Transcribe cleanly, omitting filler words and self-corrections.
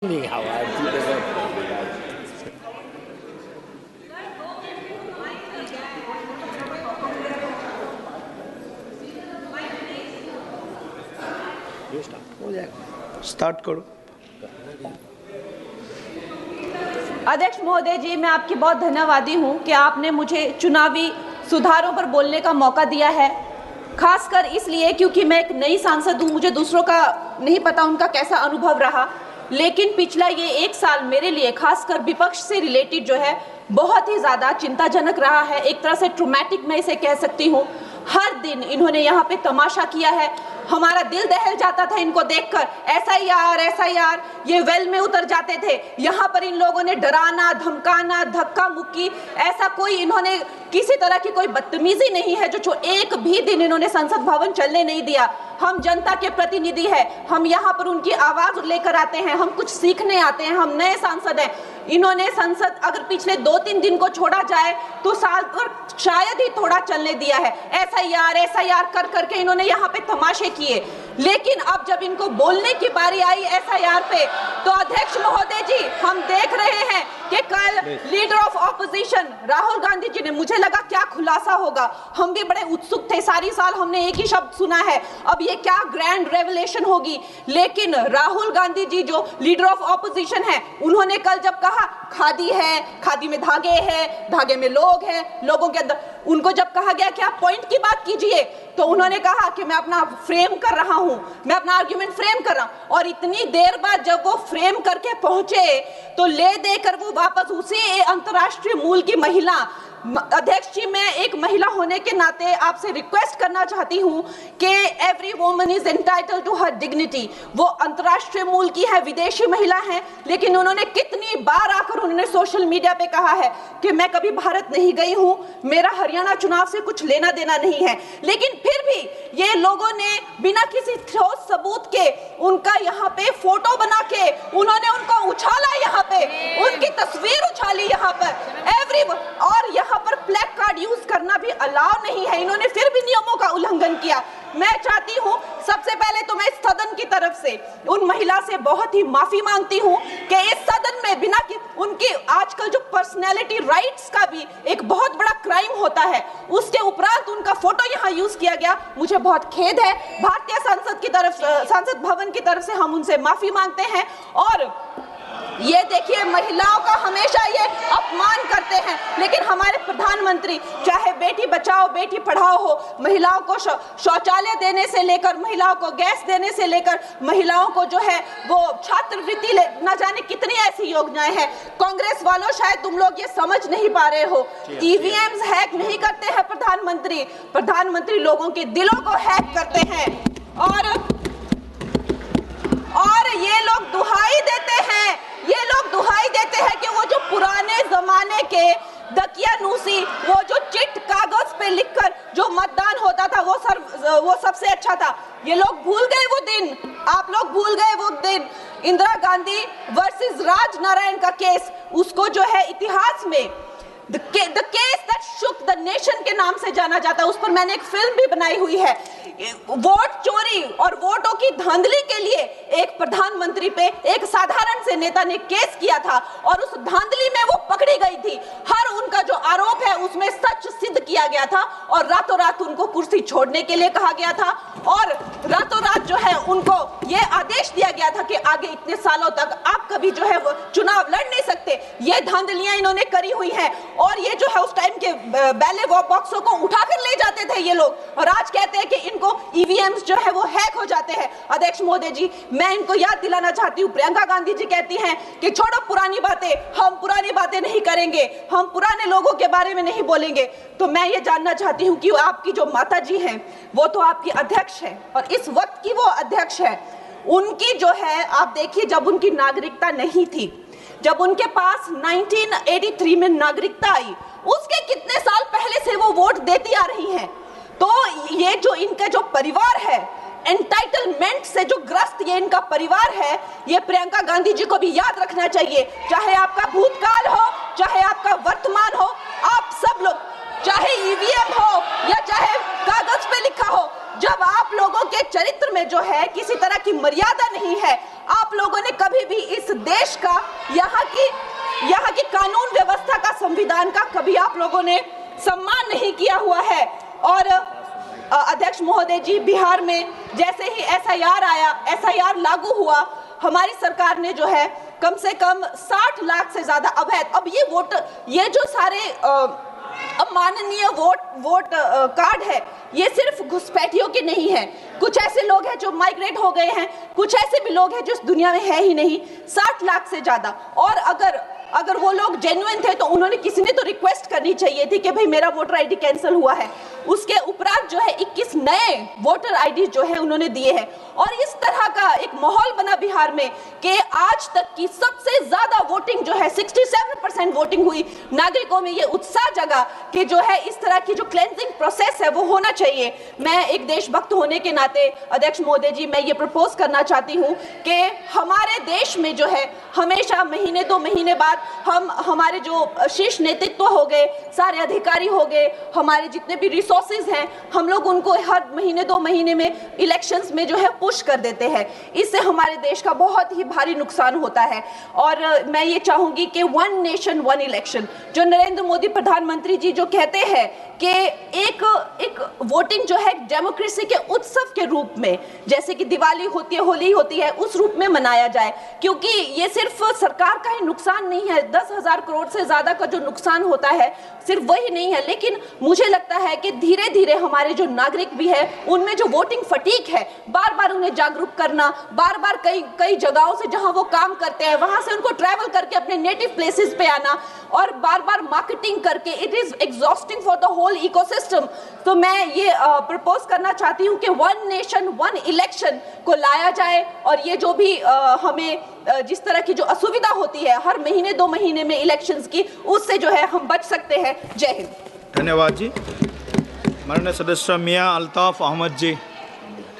你好啊，记得हो जाएगा। स्टार्ट करो। अध्यक्ष महोदय जी, मैं आपकी बहुत धन्यवादी हूं कि आपने मुझे चुनावी सुधारों पर बोलने का मौका दिया है, खासकर इसलिए क्योंकि मैं एक नई सांसद हूं, मुझे दूसरों का नहीं पता उनका कैसा अनुभव रहा, लेकिन पिछला ये एक साल मेरे लिए खासकर विपक्ष से रिलेटेड जो है बहुत ही ज़्यादा चिंताजनक रहा है। एक तरह से ट्रॉमेटिक मैं इसे कह सकती हूँ। हर दिन इन्होंने यहाँ पे तमाशा किया है, हमारा दिल दहल जाता था इनको देखकर। एसआईआर ये वेल में उतर जाते थे। यहाँ पर इन लोगों ने डराना, धमकाना, धक्का मुक्की, ऐसा कोई इन्होंने किसी तरह की कोई बदतमीजी नहीं है जो एक भी दिन इन्होंने संसद भवन चलने नहीं दिया। हम जनता के प्रतिनिधि हैं, हम यहाँ पर उनकी आवाज लेकर आते हैं, हम कुछ सीखने आते हैं, हम नए सांसद हैं। इन्होंने संसद अगर पिछले 2-3 दिन को छोड़ा जाए तो साल पर शायद ही थोड़ा चलने दिया है। एसआईआर कर करके इन्होंने यहाँ पे तमाशे किए, लेकिन अब जब इनको बोलने की बारी आई एसआईआर पे, तो अध्यक्ष महोदय जी हम देख रहे हैं कि कल leader of opposition Rahul Gandhi ji ने, मुझे लगा क्या खुलासा होगा, हम भी बड़े उत्सुक थे, सारी साल हमने एक ही शब्द सुना है, अब ये क्या ग्रैंड रेवलेशन होगी। लेकिन राहुल गांधी जी जो लीडर ऑफ ऑपोजिशन है, उन्होंने कल जब कहा खादी है, खादी में धागे हैं, धागे में लोग हैं, लोगों के अंदर, उनको जब कहा गया कि आप पॉइंट की बात कीजिए, तो उन्होंने कहा कि मैं अपना फ्रेम कर रहा हूं, मैं अपना आर्ग्यूमेंट फ्रेम कर रहा हूं। और इतनी देर बाद जब वो फ्रेम करके पहुंचे तो ले देकर वो वापस उसी अंतर्राष्ट्रीय मूल की महिला, अध्यक्ष जी मैं एक महिला होने के नाते आपसे रिक्वेस्ट करना चाहती हूं कि every woman is entitled to her dignity. वो अंतर्राष्ट्रीय मूल की है, विदेशी महिला है, लेकिन उन्होंने कितनी बार आकर उन्होंने सोशल मीडिया पे कहा है कि मैं कभी भारत नहीं गई हूं, मेरा हरियाणा चुनाव से कुछ लेना देना नहीं है। लेकिन फिर भी ये लोगों ने बिना किसी ठोस सबूत के उनका यहाँ पे फोटो बना के उन्होंने उनको उछाला, यहाँ पे उनकी तस्वीर उछाली यहाँ पर और यहाँ पर ब्लैक कार्ड यूज करना भी अलाउ नहीं है। इन्होंने फिर भी नियमों का उल्लंघन किया। मैं चाहती हूँ सबसे पहले तो मैं इस सदन की तरफ से उन महिला से बहुत ही माफी मांगती हूँ कि इस सदन में बिना कि उनकी आजकल जो पर्सनैलिटी राइट्स का भी एक बहुत बड़ा क्राइम होता है, उसके उपरांत उनका फोटो यहाँ यूज किया गया, मुझे बहुत खेद है। भारतीय संसद की तरफ, संसद भवन की तरफ से हम उनसे माफी मांगते हैं। और ये देखिए महिलाओं का हमेशा ये अपमान करते हैं, लेकिन हमारे प्रधानमंत्री चाहे बेटी बचाओ बेटी पढ़ाओ हो, महिलाओं को शौचालय देने से लेकर, महिलाओं को गैस देने से लेकर, महिलाओं को जो है वो छात्रवृत्ति न जाने कितनी ऐसी योजनाएं हैं। कांग्रेस वालों शायद तुम लोग ये समझ नहीं पा रहे हो, ईवीएम्स हैक नहीं करते हैं प्रधानमंत्री लोगों के दिलों को हैक करते हैं। और ये लोग दुहाई देते हैं कि वो जो पुराने जमाने के दकियानूसी, वो जो चिट कागज पे लिखकर जो मतदान होता था वो सबसे अच्छा था। ये लोग भूल गए वो दिन, आप लोग भूल गए वो दिन। इंदिरा गांधी वर्सेस राज नारायण का केस, उसको जो है इतिहास में The case that shook the nation के नाम से जाना जाता है। उस पर मैंने एक फिल्म भी बनाई हुई है। वोट चोरी और वोटों की धांधली के लिए एक प्रधानमंत्री पे एक साधारण से नेता ने केस किया था और उस धांधली में वो पकड़ी गई थी। हर उनका जो आरोप है उसमें सच सिद्ध किया गया था और रातों रात उनको कुर्सी छोड़ने के लिए कहा गया था और रातों रात जो है उनको ये आदेश दिया गया था कि आगे इतने सालों तक आप कभी जो है वो चुनाव लड़ नहीं सकते। ये धांधलियां इन्होंने करी हुई हैं और ये जो है उस टाइम के बैलेट बॉक्सों को उठाकर ले जाते थे ये लोग, और आज कहते हैं कि इनको ईवीएम्स जो है वो हैक हो जाते हैं। अध्यक्ष महोदय जी मैं इनको याद दिलाना चाहती हूँ, प्रियंका गांधी जी कहती हैं कि छोड़ो पुरानी बातें, हम पुरानी बातें नहीं करेंगे, हम पुराने लोगों के बारे में नहीं बोलेंगे। तो मैं ये जानना चाहती हूँ कि आपकी जो माता जी हैं वो तो आपकी अध्यक्ष है और इस वक्त की वो अध्यक्ष है, उनकी जो है आप देखिए जब उनकी नागरिकता नहीं थी, जब उनके पास 1983 में नागरिकता आई, उसके कितने साल पहले से वो वोट देती आ रही हैं। तो ये जो इनका जो परिवार है, एंटाइटलमेंट से जो ग्रस्त ये इनका परिवार है, ये प्रियंका गांधी जी को भी याद रखना चाहिए। चाहे आपका भूतकाल हो, चाहे आपका वर्तमान हो, आप सब लोग, चाहे ईवीएम हो या चाहे कागज पे लिखा हो, जब आप लोगों के चरित्र में जो है किसी तरह की मर्यादा नहीं है, आप लोगों ने कभी भी इस देश का, यहाँ की कानून व्यवस्था का, संविधान का कभी आप लोगों ने सम्मान नहीं किया हुआ है। और अध्यक्ष महोदय जी, बिहार में जैसे ही एसआईआर लागू हुआ, हमारी सरकार ने जो है कम से कम 60 लाख से ज्यादा अवैध, अब ये जो सारे अमाननीय वोट कार्ड है, ये सिर्फ घुसपैठियों के नहीं है। कुछ ऐसे लोग हैं जो माइग्रेट हो गए हैं, कुछ ऐसे भी लोग हैं जो इस दुनिया में है ही नहीं। 60 लाख से ज्यादा। और अगर वो लोग जेन्युइन थे तो उन्होंने, किसी ने तो रिक्वेस्ट करनी चाहिए थी कि भाई मेरा वोटर आईडी कैंसिल हुआ है। उसके उपरांत जो है 21 नए वोटर आईडी जो है उन्होंने दिए हैं। और इस तरह का एक माहौल बना बिहार में कि आज तक की सबसे ज्यादा वोटिंग जो है 67% वोटिंग हुई। नागरिकों में ये उत्साह जगा कि जो है इस तरह की जो क्लेंजिंग प्रोसेस है वो होना चाहिए। मैं एक देशभक्त होने के नाते अध्यक्ष महोदय जी, मैं ये प्रपोज करना चाहती हूँ कि हमारे देश में जो है हमेशा महीने 2 महीने बाद हमारे जो शीर्ष नेतृत्व हो गए, सारे अधिकारी हो गए, हमारे जितने भी रिसोर्सेज हैं, हम लोग उनको हर महीने 2 महीने में इलेक्शंस में जो है पुश कर देते हैं। इससे हमारे देश का बहुत ही भारी नुकसान होता है। और मैं ये चाहूंगी कि 1 नेशन 1 इलेक्शन, जो नरेंद्र मोदी प्रधानमंत्री जी जो कहते हैं कि एक वोटिंग जो है डेमोक्रेसी के उत्सव के रूप में, जैसे कि दिवाली होती है, होली होती है, उस रूप में मनाया जाए। क्योंकि ये सिर्फ सरकार का ही नुकसान नहीं है, 10,000 करोड़ से ज्यादा का जो नुकसान होता है सिर्फ वही नहीं है, लेकिन मुझे लगता है कि धीरे धीरे हमारे जो नागरिक भी है उनमें जो वोटिंग फटीक है, बार बार उन्हें जागरूक करना, बार बार कई जगहों से जहां वो काम करते हैं वहां से उनको ट्रैवल करके अपने नेटिव प्लेसेस पे आना और बार बार मार्केटिंग करके, it is exhausting for the whole ecosystem. तो मैं ये प्रपोज करना चाहती हूँ कि 1 नेशन 1 इलेक्शन को लाया जाए। और ये जो भी हमें जिस तरह की जो असुविधा होती है हर महीने 2 महीने में इलेक्शंस की, उससे जो है हम बच सकते हैं। जय हिंद। धन्यवाद जी। माननीय सदस्य मियां अल्ताफ अहमद जी।